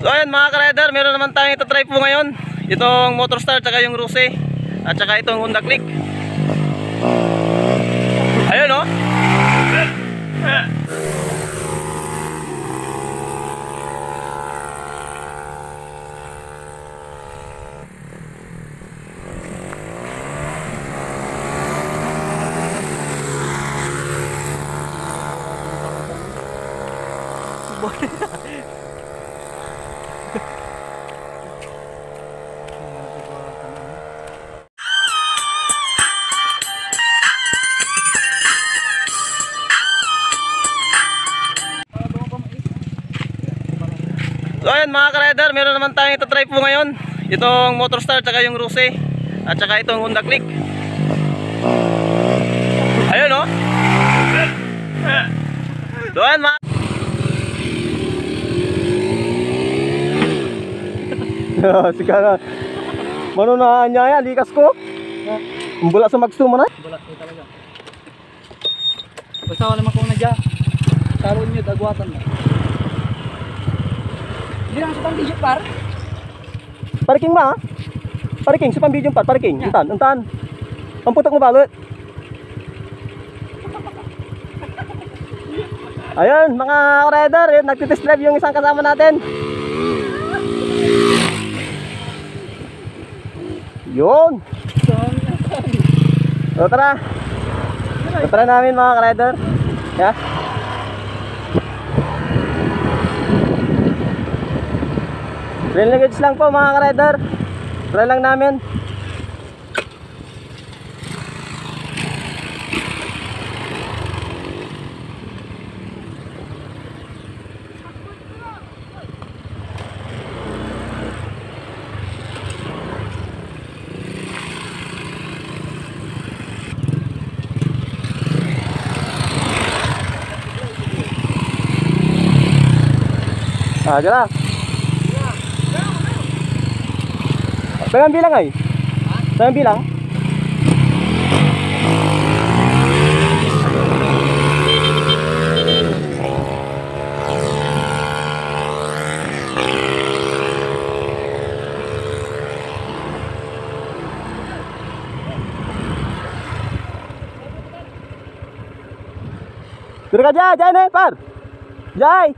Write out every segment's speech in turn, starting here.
So ayan mga ka-rider, meron naman tayong itatry po ngayon. Itong Motorstar tsaka yung Ruse at tsaka itong Honda Click. Ayun o. So ayan mga ka-rider, meron naman tayong itatry po ngayon. Itong Motorstar tsaka yung Ruse at tsaka itong Honda Click. Ayun o. So ayan mga sigara. Manunahan niya yan, likas ko. Mbula sa magsto mo na. Mbula ko talaga. Basta wala naman kung nadya. Taron nyo, dagwatan mo. Hindi lang sa pang-video par. Parking ba ha? Parking, sa pang-video par. Parking, untan. Pamputok mo balot. Ayun, mga rider, nagtitest drive yung isang kasama natin. Yun. So tara. Tara namin mga ka-rider. Yeah. Trail luggage lang po mga ka-rider. Try lang namin. Diyan na. Pengen bilang ay? Pengen bilang? Turun aja, Jai nih, Par. Jai.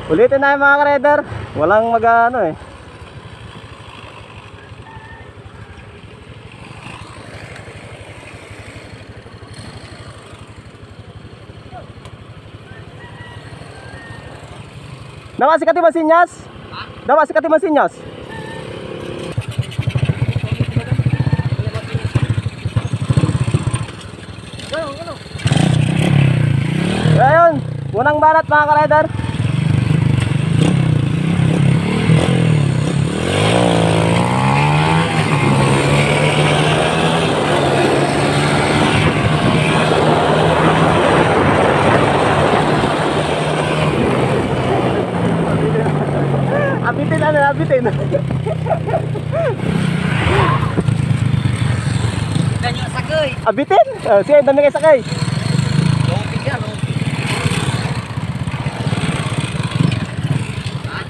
Ulitin na mga ka-rider. Walang mag-ano eh. Dawa si Katiman Sinyas? Dawa si Katiman Sinyas? Ayun, unang banat mga ka-rider. Abitin ano, abitin. Ganyo sakay. Abitin? Sige, dami kayo sakay.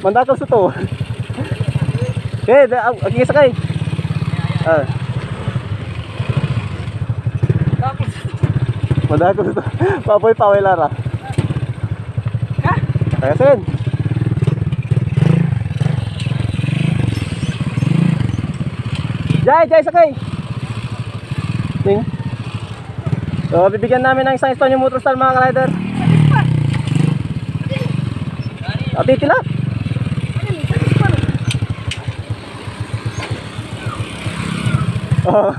Mandakaw sa to. Okay, okay sakay. Mandakaw sa to. Papoy paway lara. Ha? Kaya sin. Jai sakay. Ting. So bibigyan namin ng isang Stone yung Motorstar mga ka-rider. Titila. Oh.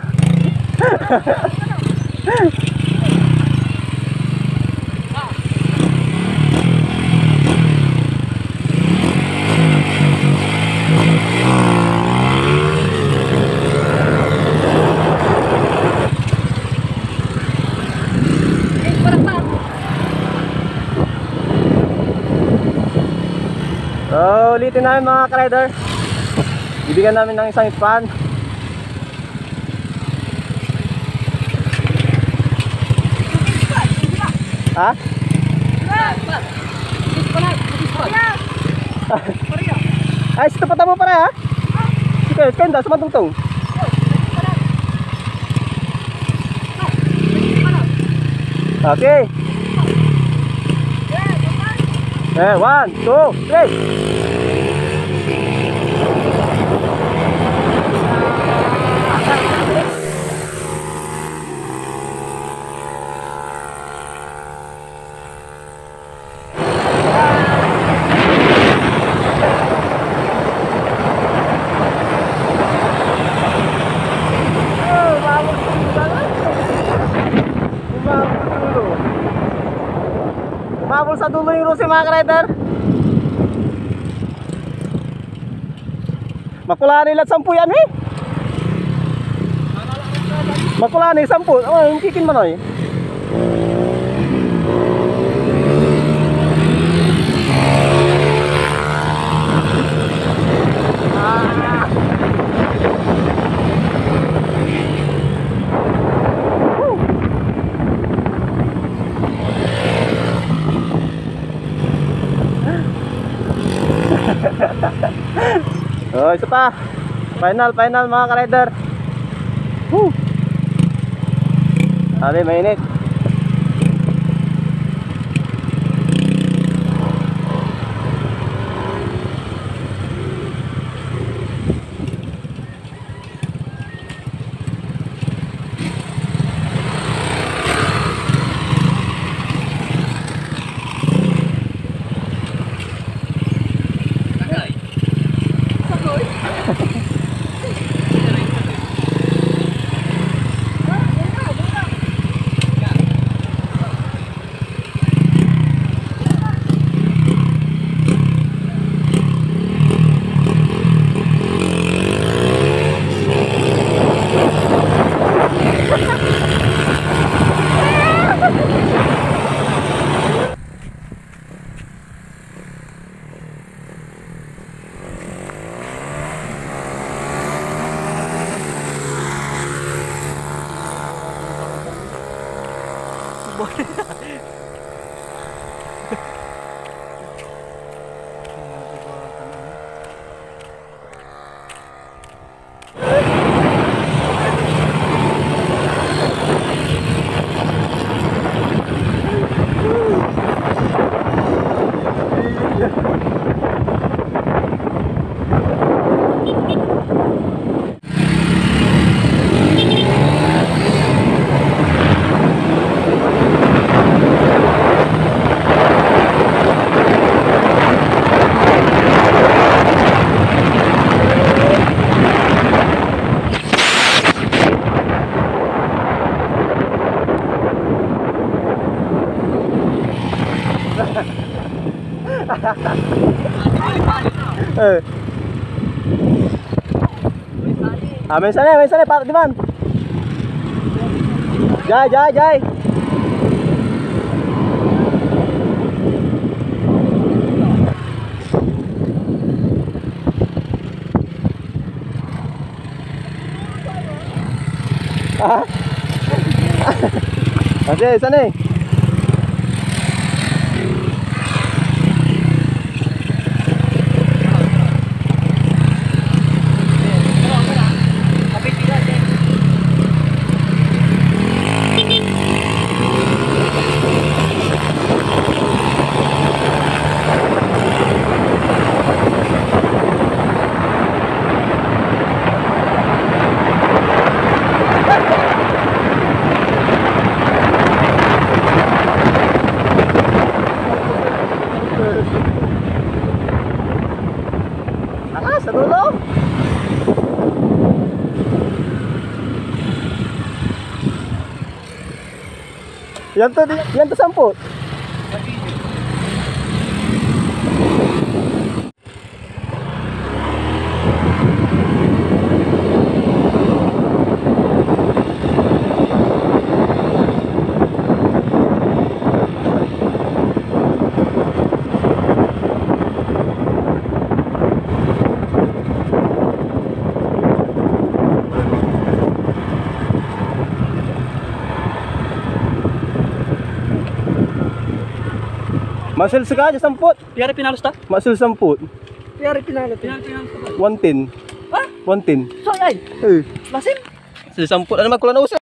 So, ulitin namin mga ka-rider. Bibigyan namin ng isang fan. Ha? Ay, situ pa tamo para ha? Sige, kanda sa matungtong. Okay. Eh, 1, 2, 3. Umabol sa dulo yung Rusi mga ka-rider. Makulani lahat 10 yan eh. Makulani 10. Oh, yung kikin man eh. Oh, isa pa. Final mga ka-rider. Ali, mainit. Main sana Pak Diman. Jai. Masih sana. Sa dulo. Yan to 10. Masil sa kanya, 10. Piyari pinalos ta? Masil 10. Piyari pinalo. Piyari pinalos ta. 110. Ha? 110. So ay. Eh. Masim. Masil 10. Ano magkulan na usap?